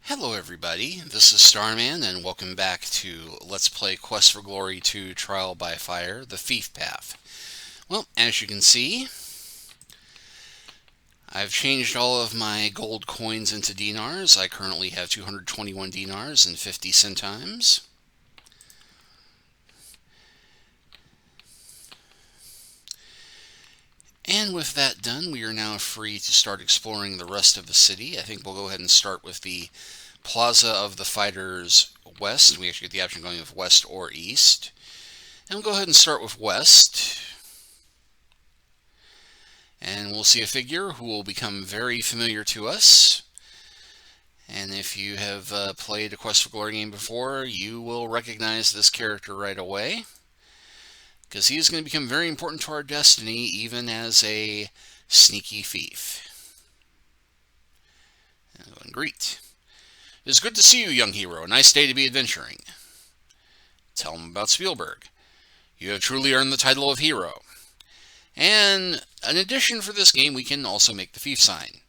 Hello everybody, this is Starman and welcome back to Let's Play Quest for Glory 2 Trial by Fire, the Thief Path. Well, as you can see, I've changed all of my gold coins into dinars. I currently have 221 dinars and 50 centimes. And with that done, we are now free to start exploring the rest of the city. I think we'll go ahead and start with the Plaza of the Fighters West. We actually get the option of going with west or east. And we'll go ahead and start with west. And we'll see a figure who will become very familiar to us. And if you have played a Quest for Glory game before, you will recognize this character right away, because he is going to become very important to our destiny, even as a sneaky thief. And greet. It is good to see you, young hero. A nice day to be adventuring. Tell him about Spielberg. You have truly earned the title of hero. And in addition for this game, we can also make the thief sign.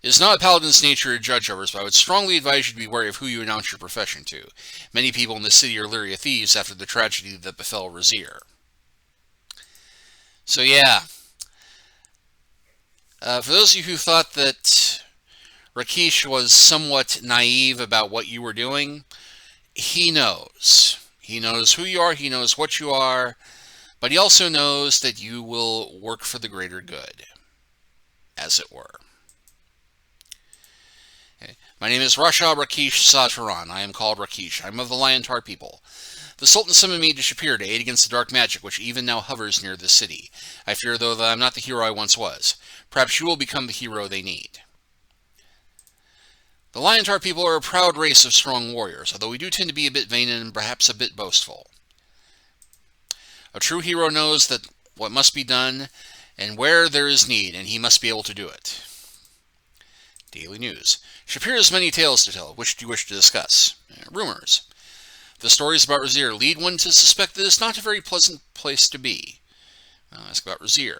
It is not a paladin's nature to judge others, but I would strongly advise you to be wary of who you announce your profession to. Many people in this city are leery of thieves after the tragedy that befell Razier. So yeah, for those of you who thought that Rakeesh was somewhat naive about what you were doing, he knows. He knows who you are, he knows what you are, but he also knows that you will work for the greater good, as it were. Okay. My name is Rakeesh Sataran. I am called Rakeesh. I am of the Liontar people. The Sultan summoned me to Shapier to aid against the dark magic which even now hovers near this city. I fear, though, that I am not the hero I once was. Perhaps you will become the hero they need. The Liontar people are a proud race of strong warriors, although we do tend to be a bit vain and perhaps a bit boastful. A true hero knows that what must be done and where there is need, and he must be able to do it. Daily News. Shapier has many tales to tell. Which do you wish to discuss? Rumors. The stories about Razier lead one to suspect that it's not a very pleasant place to be. I'll ask about Razier.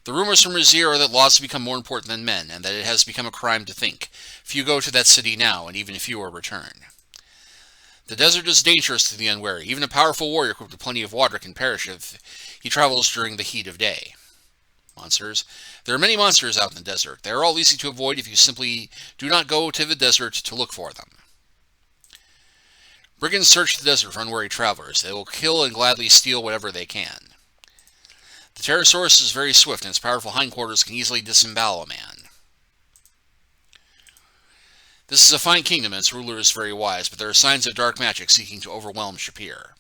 The rumors from Razier are that laws have become more important than men, and that it has become a crime to think. Few go to that city now, and even fewer return. The desert is dangerous to the unwary. Even a powerful warrior equipped with plenty of water can perish if he travels during the heat of day. Monsters. There are many monsters out in the desert. They are all easy to avoid if you simply do not go to the desert to look for them. Brigands search the desert for unwary travelers. They will kill and gladly steal whatever they can. The Pterosaurus is very swift, and its powerful hindquarters can easily disembowel a man. This is a fine kingdom, and its ruler is very wise, but there are signs of dark magic seeking to overwhelm Shapier.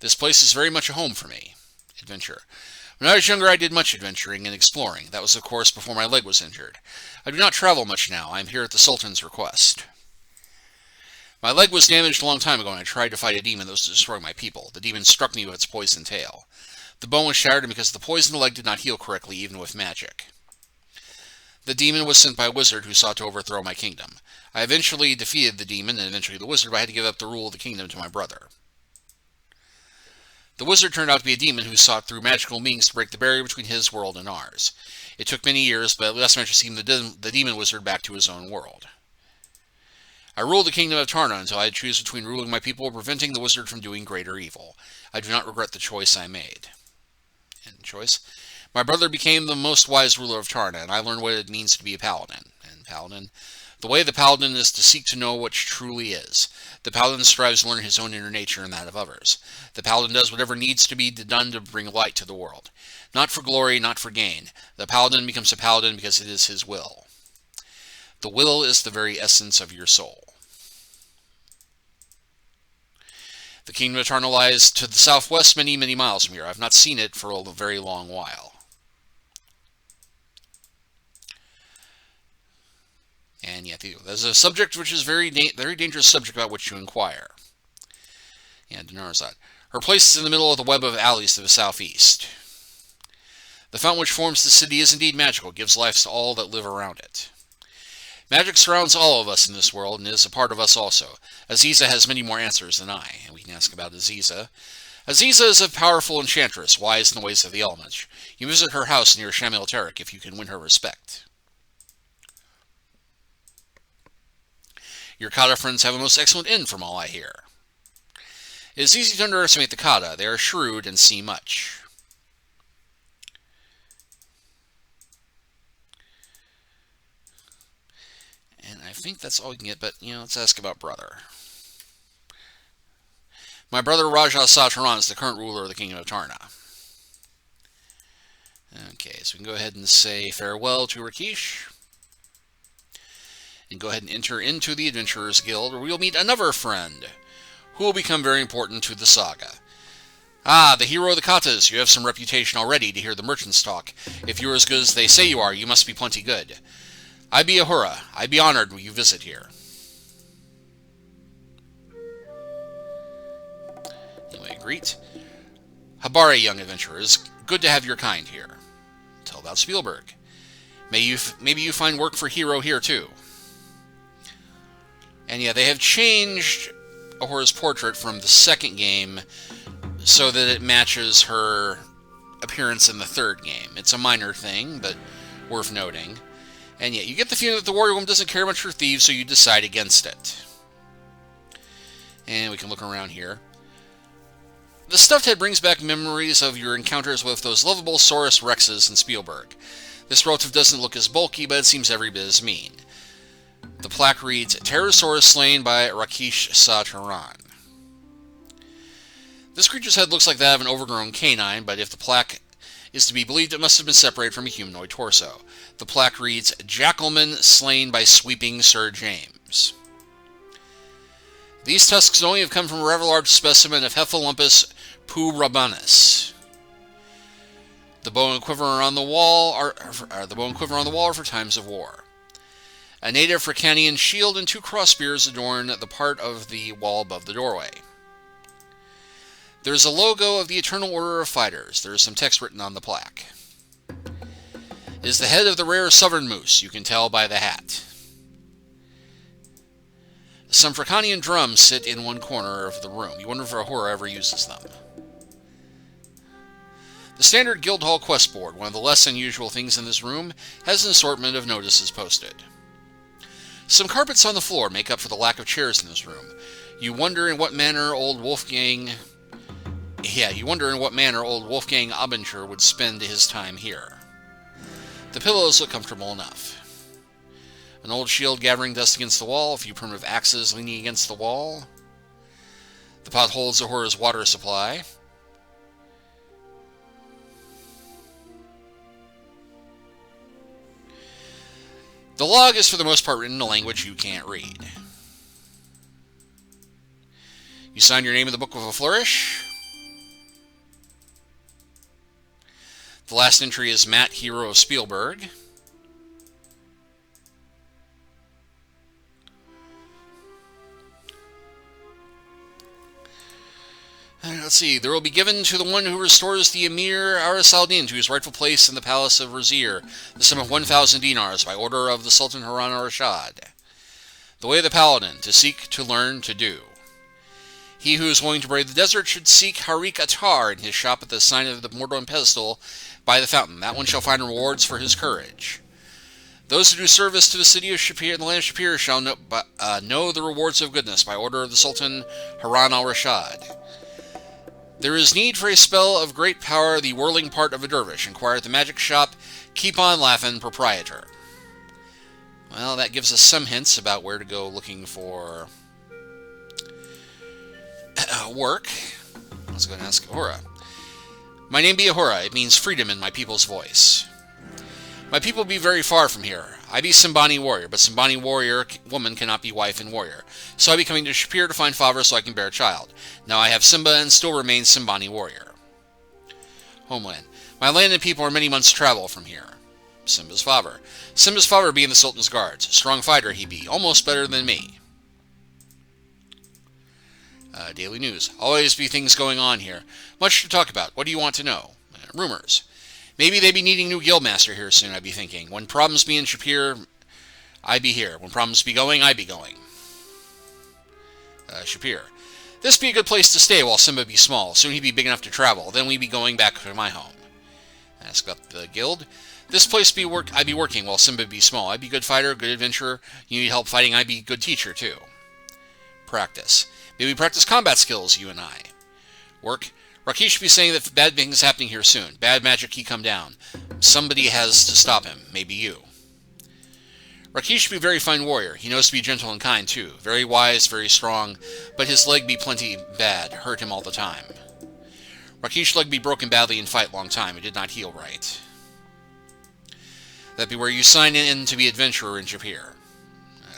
This place is very much a home for me. Adventure. When I was younger, I did much adventuring and exploring. That was, of course, before my leg was injured. I do not travel much now. I am here at the Sultan's request. My leg was damaged a long time ago, and I tried to fight a demon that was destroying my people. The demon struck me with its poison tail. The bone was shattered, and because the poisoned leg did not heal correctly, even with magic. The demon was sent by a wizard who sought to overthrow my kingdom. I eventually defeated the demon, and eventually the wizard, but I had to give up the rule of the kingdom to my brother. The wizard turned out to be a demon who sought through magical means to break the barrier between his world and ours. It took many years, but at last managed to scheme the demon wizard back to his own world. I ruled the kingdom of Tarna until I had to choose between ruling my people or preventing the wizard from doing greater evil. I do not regret the choice I made. End choice. My brother became the most wise ruler of Tarna, and I learned what it means to be a paladin. And paladin, the way of the paladin is to seek to know what truly is. The paladin strives to learn his own inner nature and that of others. The paladin does whatever needs to be done to bring light to the world. Not for glory, not for gain. The paladin becomes a paladin because it is his will. The will is the very essence of your soul. The kingdom of Tarna lies to the southwest many, many miles from here. I have not seen it for a very long while. And yet, there's a subject which is very dangerous subject about which to inquire. And dinars. Her place is in the middle of the web of alleys to the southeast. The fountain which forms the city is indeed magical. It gives life to all that live around it. Magic surrounds all of us in this world and is a part of us also. Aziza has many more answers than I, and we can ask about Aziza. Aziza is a powerful enchantress, wise in the ways of the elements. You visit her house near Shamil Tarek if you can win her respect. Your kata friends have a most excellent inn from all I hear. It is easy to underestimate the kata. They are shrewd and see much. And I think that's all we can get, but, let's ask about brother. My brother Raja Sataran is the current ruler of the Kingdom of Tarna. Okay, so we can go ahead and say farewell to Rakeesh. And go ahead and enter into the Adventurers Guild, where we'll meet another friend, who will become very important to the saga. Ah, the hero of the katas. You have some reputation already to hear the merchants talk. If you're as good as they say you are, you must be plenty good. I be Uhura. I be honored when you visit here. Anyway, greet. Habari, young adventurers. Good to have your kind here. Tell about Spielberg. Maybe you find work for Hero here too. And yeah, they have changed Uhura's portrait from the second game so that it matches her appearance in the third game. It's a minor thing, but worth noting. And yet, you get the feeling that the warrior woman doesn't care much for thieves, so you decide against it. And we can look around here. The stuffed head brings back memories of your encounters with those lovable Saurus Rexes in Spielberg. This relative doesn't look as bulky, but it seems every bit as mean. The plaque reads, Pterosaurus slain by Rakeesh Sataran. This creature's head looks like that of an overgrown canine, but if the plaque is to be believed, it must have been separated from a humanoid torso. The plaque reads, Jackalman slain by Sweeping Sir James. These tusks only have come from a rather large specimen of Hephalumpus purabanus. The bow and quiver on the wall are for times of war. A native Fricanian shield and 2 crossbears adorn the part of the wall above the doorway. There is a logo of the Eternal Order of Fighters. There is some text written on the plaque. It is the head of the rare southern moose, you can tell by the hat. Some Fricanian drums sit in one corner of the room. You wonder if Uhura ever uses them. The standard Guildhall quest board, one of the less unusual things in this room, has an assortment of notices posted. Some carpets on the floor make up for the lack of chairs in this room. You wonder in what manner old Wolfgang Abenture would spend his time here. The pillows look comfortable enough. An old shield gathering dust against the wall, a few primitive axes leaning against the wall. The pot holds Uhura's water supply. The log is for the most part written in a language you can't read. You sign your name in the book with a flourish. The last entry is Matt, hero of Spielberg. Let's see. There will be given to the one who restores the Emir Arasaldin to his rightful place in the palace of Razir, the sum of 1,000 dinars by order of the Sultan Harun al-Rashid. The way of the paladin, to seek, to learn, to do. He who is willing to brave the desert should seek Harik Attar in his shop at the sign of the Mordor pedestal by the fountain. That one shall find rewards for his courage. Those who do service to the city of Shapier and the land of Shapier shall know the rewards of goodness by order of the Sultan Harun al-Rashid. There is need for a spell of great power, the whirling part of a dervish. Inquire at the magic shop. Keep on laughing, proprietor. Well, that gives us some hints about where to go looking for work. Let's go and ask Uhura. My name be Uhura. It means freedom in my people's voice. My people be very far from here. I be Simbani warrior, but Simbani warrior woman cannot be wife and warrior. So I be coming to Shapier to find father so I can bear a child. Now I have Simba and still remain Simbani warrior. Homeland. My land and people are many months' travel from here. Simba's father. Simba's father be in the Sultan's guards. Strong fighter he be, almost better than me. Daily news. Always be things going on here. Much to talk about. What do you want to know? Rumors. Maybe they be needing new guildmaster here soon, I be thinking. When problems be in Shapier, I be here. When problems be going, I be going. Shapier. This be a good place to stay while Simba be small. Soon he be big enough to travel. Then we be going back to my home. Ask up the guild. This place I'd be working while Simba be small. I'd be good fighter, good adventurer. You need help fighting, I'd be good teacher too. Practice. Maybe practice combat skills, you and I. Work. Rakeesh should be saying that bad things happening here soon. Bad magic he come down. Somebody has to stop him. Maybe you. Rakeesh should be a very fine warrior. He knows to be gentle and kind too. Very wise, very strong, but his leg be plenty bad. Hurt him all the time. Rakeesh's leg be broken badly in fight long time. It did not heal right. That be where you sign in to be adventurer in Shapier.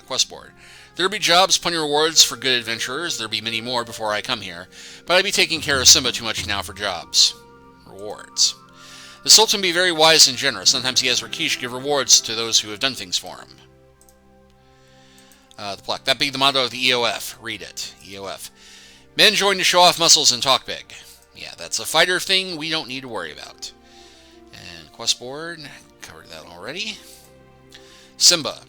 Quest board. There be jobs, plenty of rewards for good adventurers. There be many more before I come here, but I be taking care of Simba too much now for jobs. Rewards. The Sultan be very wise and generous. Sometimes he has Rakeesh give rewards to those who have done things for him. The plaque. That be the motto of the EOF. Read it. EOF. Men join to show off muscles and talk big. Yeah, that's a fighter thing we don't need to worry about. And quest board. Covered that already. Simba.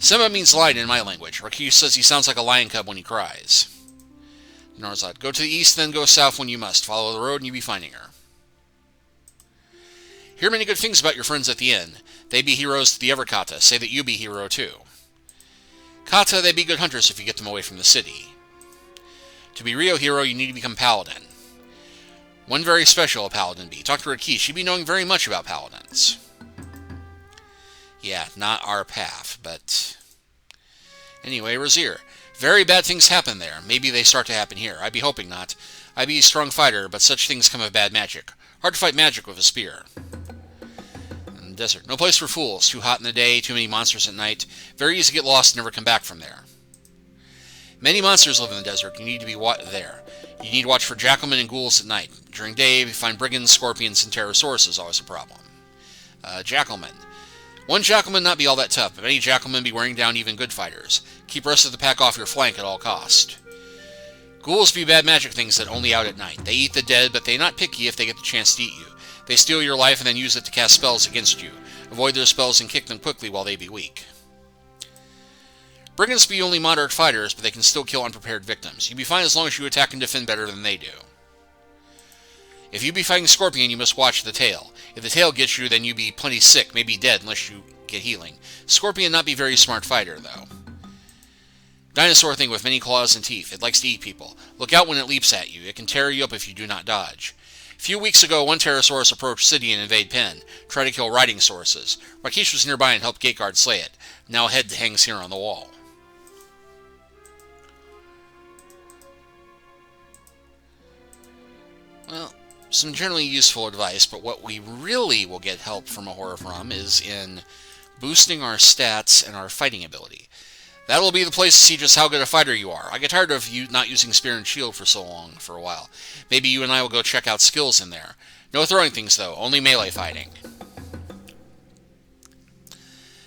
Simba means lion in my language. Rakeesh says he sounds like a lion cub when he cries. Narzad. Go to the east, then go south when you must. Follow the road and you be finding her. Hear many good things about your friends at the inn. They be heroes to the Everkata. Say that you be hero too. Kata, they be good hunters if you get them away from the city. To be Rio hero, you need to become paladin. One very special a paladin be. Talk to Rakeesh. She be knowing very much about paladins. Yeah, not our path, but... Anyway, Razir. Very bad things happen there. Maybe they start to happen here. I be hoping not. I be a strong fighter, but such things come of bad magic. Hard to fight magic with a spear. In the desert. No place for fools. Too hot in the day, too many monsters at night. Very easy to get lost and never come back from there. Many monsters live in the desert. You need to be there. You need to watch for jackalmen and ghouls at night. During day, you find brigands, scorpions, and pterosaurs is always a problem. Jackalmen. One jackalman not be all that tough, but many jackalmen be wearing down even good fighters. Keep rest of the pack off your flank at all cost. Ghouls be bad magic things that only out at night. They eat the dead, but they not picky if they get the chance to eat you. They steal your life and then use it to cast spells against you. Avoid their spells and kick them quickly while they be weak. Brigands be only moderate fighters, but they can still kill unprepared victims. You be fine as long as you attack and defend better than they do. If you be fighting Scorpion, you must watch the tail. If the tail gets you, then you be plenty sick, maybe dead unless you get healing. Scorpion not be very smart fighter, though. Dinosaur thing with many claws and teeth. It likes to eat people. Look out when it leaps at you. It can tear you up if you do not dodge. A few weeks ago, one Pterosaurus approached city and invade pen. Tried to kill riding sources. Rakeesh was nearby and helped Gateguard slay it. Now a head hangs here on the wall. Well, some generally useful advice, but what we really will get help from Uhura from is in boosting our stats and our fighting ability. That will be the place to see just how good a fighter you are. I get tired of you not using spear and shield for so long, for a while. Maybe you and I will go check out skills in there. No throwing things, though. Only melee fighting.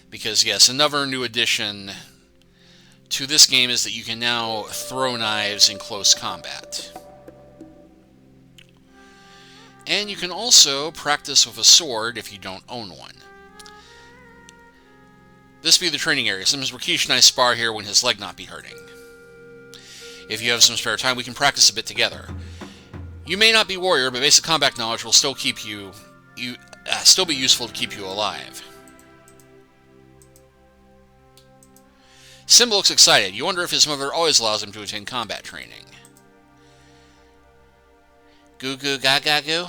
Because, yes, another new addition to this game is that you can now throw knives in close combat. And you can also practice with a sword if you don't own one. This be the training area. Sometimes Rakeesh and I spar here when his leg not be hurting. If you have some spare time, we can practice a bit together. You may not be warrior, but basic combat knowledge will still keep still be useful to keep you alive. Simba looks excited. You wonder if his mother always allows him to attend combat training. Goo goo gaga goo.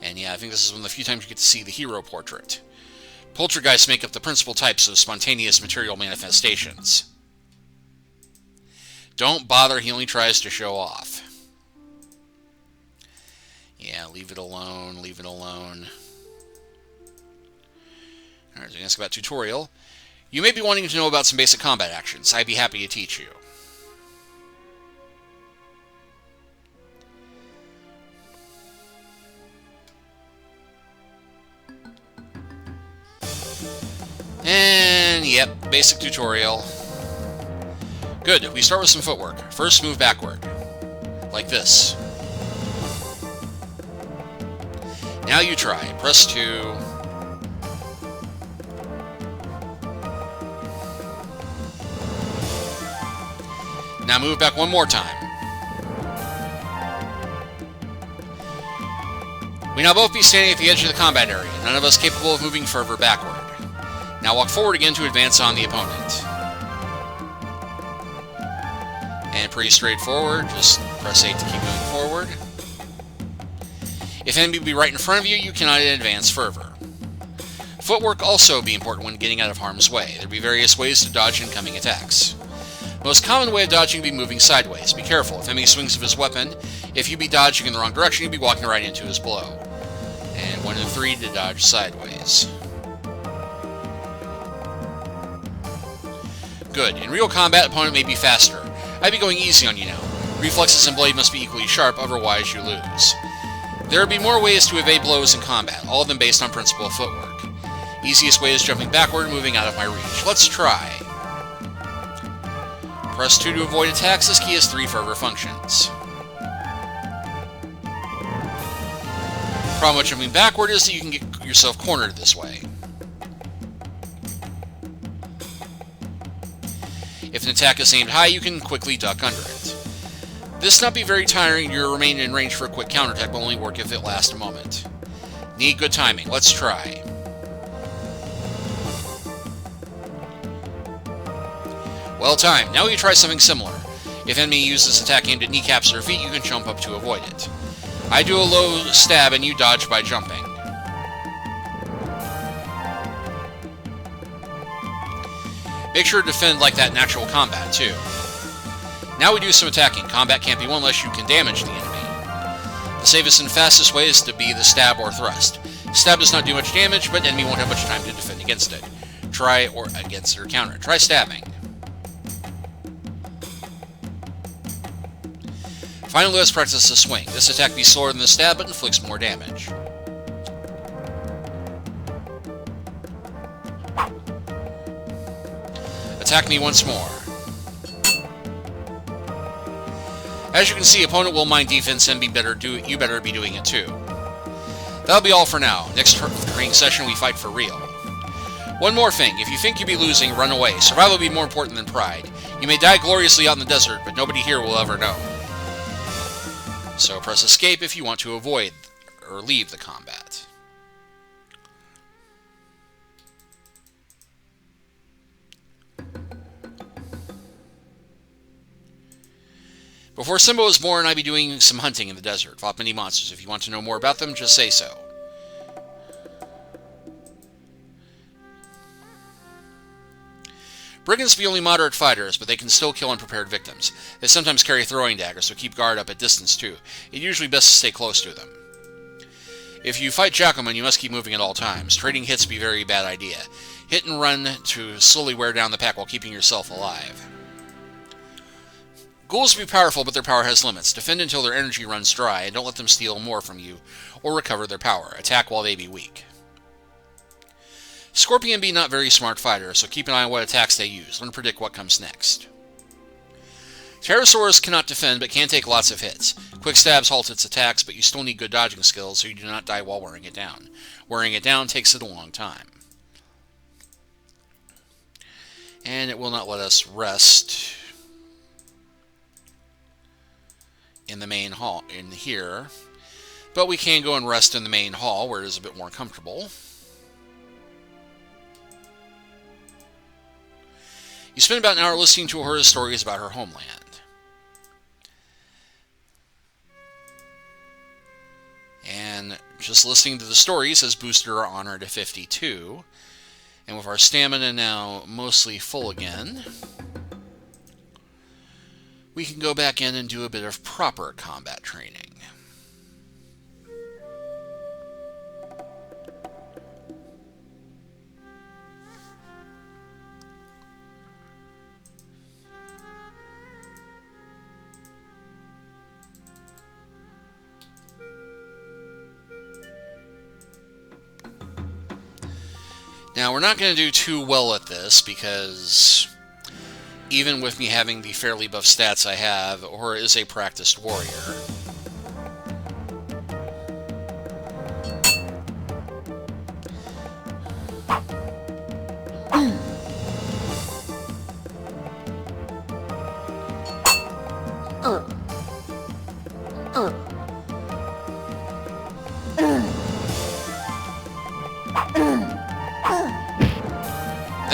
And yeah, I think this is one of the few times you get to see the hero portrait. Poltergeists make up the principal types of spontaneous material manifestations. Don't bother, he only tries to show off. Yeah, leave it alone, leave it alone. Alright, so we ask about tutorial. You may be wanting to know about some basic combat actions. I'd be happy to teach you. And, yep, basic tutorial. Good, we start with some footwork. First, move backward. Like this. Now you try. Press 2. Now move back one more time. We now both be standing at the edge of the combat area, none of us capable of moving further backward. Now walk forward again to advance on the opponent. And pretty straightforward, just press 8 to keep moving forward. If enemy be right in front of you, you cannot advance further. Footwork also be important when getting out of harm's way. There be various ways to dodge incoming attacks. Most common way of dodging be moving sideways. Be careful, if enemy swings of his weapon, if you be dodging in the wrong direction, you'll be walking right into his blow. And 1 and 3 to dodge sideways. Good. In real combat, opponent may be faster. I'd be going easy on you now. Reflexes and blade must be equally sharp, otherwise you lose. There will be more ways to evade blows in combat, all of them based on principle of footwork. Easiest way is jumping backward and moving out of my reach. Let's try. Press 2 to avoid attacks. This key has 3 further functions. Problem with jumping backward is that you can get yourself cornered this way. If an attack is aimed high, you can quickly duck under it. This not be very tiring, you'll remain in range for a quick counterattack, but only work if it lasts a moment. Need good timing. Let's try. Well timed. Now we try something similar. If enemy uses attack aimed at kneecaps or feet, you can jump up to avoid it. I do a low stab and you dodge by jumping. Make sure to defend like that in actual combat, too. Now we do some attacking. Combat can't be won unless you can damage the enemy. The safest and fastest way is to be the stab or thrust. Stab does not do much damage, but enemy won't have much time to defend against it. Try or against or counter. Try stabbing. Finally, let's practice the swing. This attack be slower than the stab, but inflicts more damage. Attack me once more. As you can see, opponent will mind defense and you better be doing it too. That'll be all for now. Next training session, we fight for real. One more thing, if you think you'll be losing, run away. Survival will be more important than pride. You may die gloriously out in the desert, but nobody here will ever know. So press escape if you want to avoid or leave the combat. Before Simba was born, I'd be doing some hunting in the desert. Fought many monsters. If you want to know more about them, just say so. Brigands be only moderate fighters, but they can still kill unprepared victims. They sometimes carry throwing daggers, so keep guard up at distance too. It's usually best to stay close to them. If you fight Jackalmen, you must keep moving at all times. Trading hits be a very bad idea. Hit and run to slowly wear down the pack while keeping yourself alive. Ghouls be powerful, but their power has limits. Defend until their energy runs dry, and don't let them steal more from you or recover their power. Attack while they be weak. Scorpion be not very smart fighters, so keep an eye on what attacks they use. Learn to predict what comes next. Pterosaurs cannot defend, but can take lots of hits. Quick stabs halt its attacks, but you still need good dodging skills, so you do not die while wearing it down. Wearing it down takes it a long time. And it will not let us rest in the main hall, in here. But we can go and rest in the main hall, where it is a bit more comfortable. You spend about an hour listening to Uhura's stories about her homeland. And just listening to the stories has boosted our honor to 52. And with our stamina now mostly full again, we can go back in and do a bit of proper combat training. Now, we're not going to do too well at this, because even with me having the fairly buff stats I have, Uhura is a practiced warrior.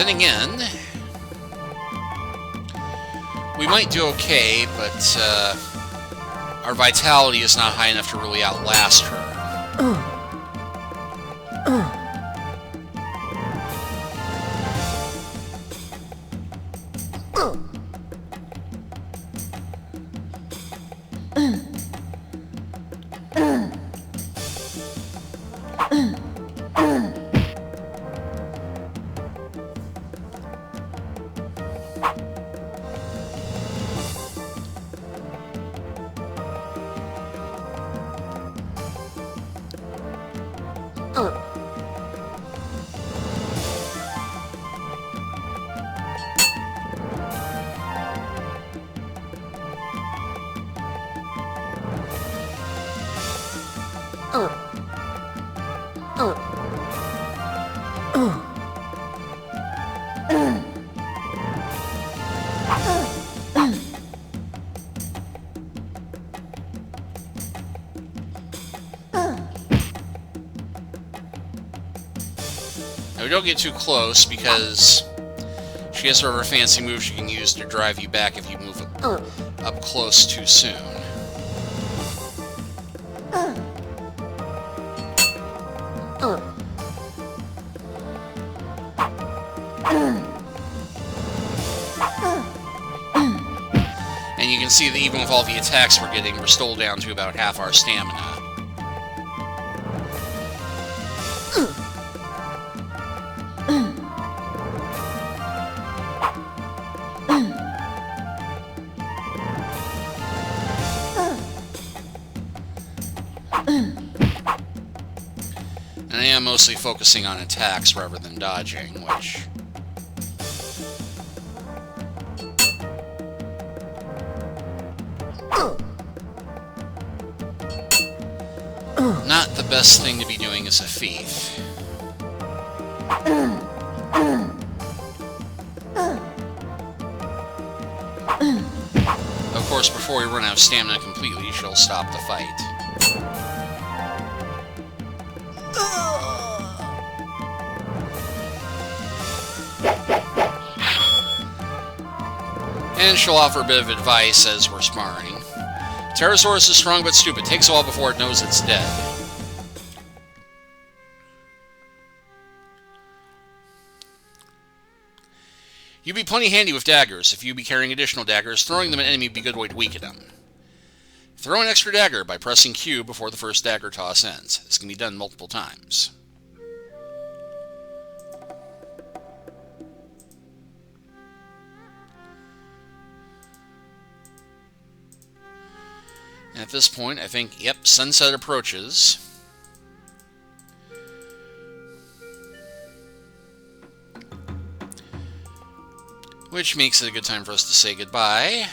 then again, we might do okay, but our vitality is not high enough to really outlast her. Now, we don't get too close because she has sort of a fancy move she can use to drive you back if you move up close too soon. And you can see that even with all the attacks we're getting, we're still down to about half our stamina. And I am mostly focusing on attacks rather than dodging, which... not the best thing to be doing as a thief. Of course, before we run out of stamina completely, she'll stop the fight. And she'll offer a bit of advice as we're sparring. Pterosaurus is strong but stupid. Takes a while before it knows it's dead. You'd be plenty handy with daggers. If you be carrying additional daggers, throwing them at an enemy would be a good way to weaken them. Throw an extra dagger by pressing Q before the first dagger toss ends. This can be done multiple times. And at this point, I think, yep, sunset approaches. Which makes it a good time for us to say goodbye.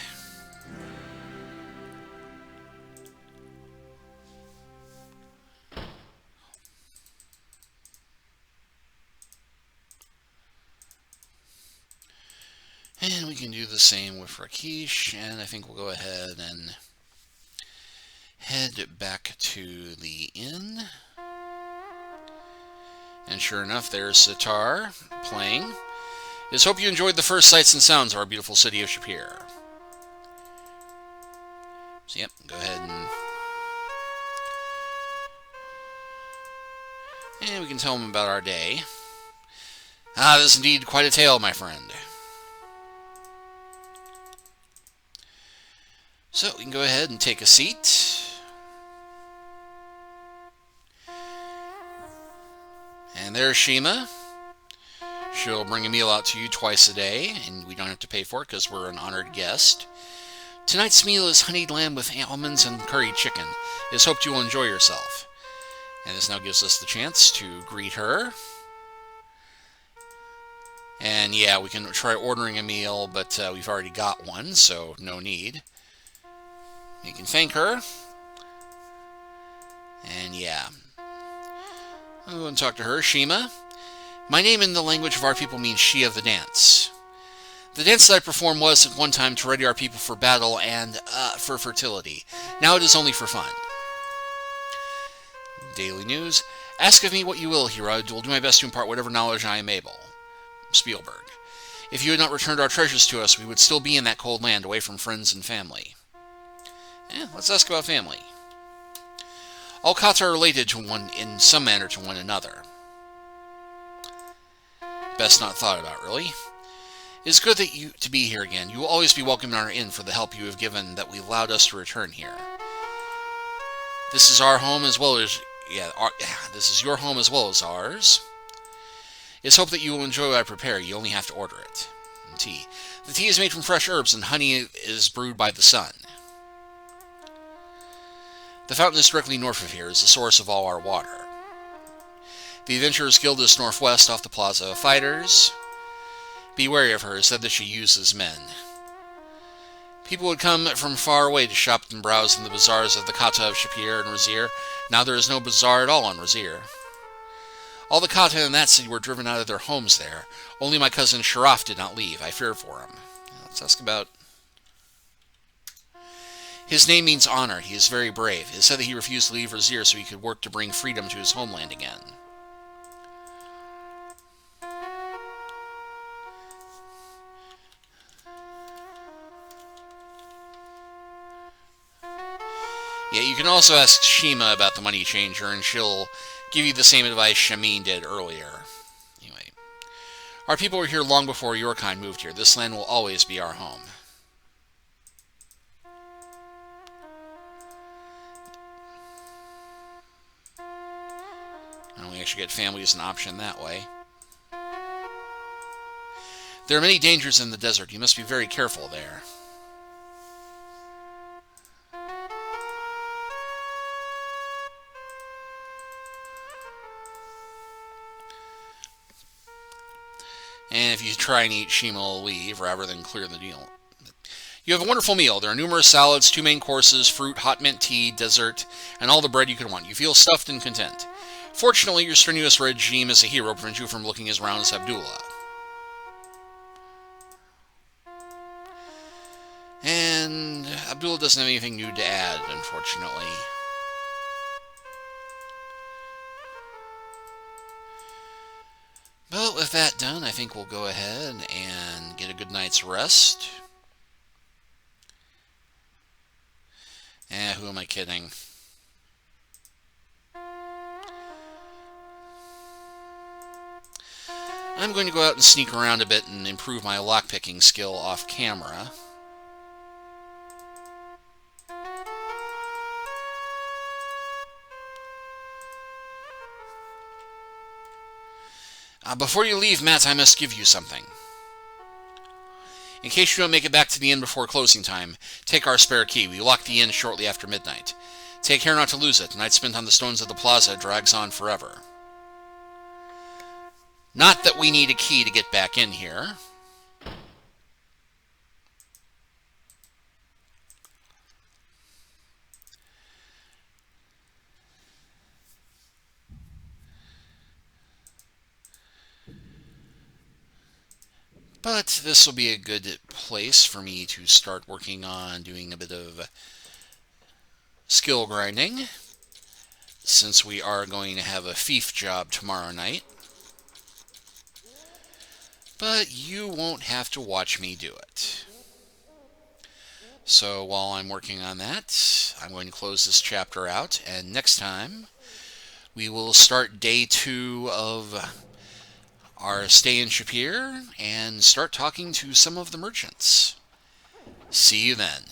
And we can do the same with Rakeesh, and I think we'll go ahead and head back to the inn. And sure enough, there's Sitar playing. Just hope you enjoyed the first sights and sounds of our beautiful city of Shapier. So yep, go ahead and we can tell them about our day. Ah, this is indeed quite a tale, my friend. So we can go ahead and take a seat. And there's Shima. She'll bring a meal out to you twice a day, and we don't have to pay for it because we're an honored guest. Tonight's meal is honeyed lamb with almonds and curried chicken. It is hoped you will enjoy yourself. And this now gives us the chance to greet her. And yeah, we can try ordering a meal, but we've already got one, so no need. You can thank her. And yeah. I'll go and talk to her. Shima. My name in the language of our people means she of the dance. The dance that I performed was at one time to ready our people for battle and for fertility. Now it is only for fun. Daily news. Ask of me what you will, hero. I will do my best to impart whatever knowledge I am able. Spielberg. If you had not returned our treasures to us, we would still be in that cold land, away from friends and family. Let's ask about family. All kata are related to one in some manner to one another. Best not thought about, really. It is good to be here again. You will always be welcome in our inn for the help you have given that we allowed us to return here. This is our home as well as this is your home as well as ours. It's hoped that you will enjoy what I prepare. You only have to order it. And tea. The tea is made from fresh herbs, and honey is brewed by the sun. The fountain is directly north of here, is the source of all our water. The Adventurers Guild is northwest off the Plaza of Fighters. Be wary of her, said that she uses men. People would come from far away to shop and browse in the bazaars of the kata of Shapier and Razir. Now there is no bazaar at all on Razir. All the kata in that city were driven out of their homes there. Only my cousin Sharaf did not leave. I feared for him. Let's ask about... His name means honor. He is very brave. It is said that he refused to leave Razir so he could work to bring freedom to his homeland again. Yeah, you can also ask Shima about the money changer, and she'll give you the same advice Shamin did earlier. Anyway, our people were here long before your kind moved here. This land will always be our home. And we actually get family as an option that way. There are many dangers in the desert. You must be very careful there. And if you try and eat, Shima will leave rather than clear the deal. You have a wonderful meal. There are numerous salads, 2 main courses, fruit, hot mint tea, dessert, and all the bread you could want. You feel stuffed and content. Fortunately, your strenuous regime as a hero prevents you from looking as round as Abdullah. And Abdullah doesn't have anything new to add, unfortunately. But with that done, I think we'll go ahead and get a good night's rest. Who am I kidding? I'm going to go out and sneak around a bit and improve my lockpicking skill off camera. Before you leave, Matt, I must give you something. In case you don't make it back to the inn before closing time, take our spare key. We lock the inn shortly after midnight. Take care not to lose it. The night spent on the stones of the plaza drags on forever. Not that we need a key to get back in here. But this will be a good place for me to start working on doing a bit of skill grinding, since we are going to have a fief job tomorrow night. But you won't have to watch me do it. So while I'm working on that, I'm going to close this chapter out, and next time we will start day 2 of our stay in Shapier and start talking to some of the merchants. See you then.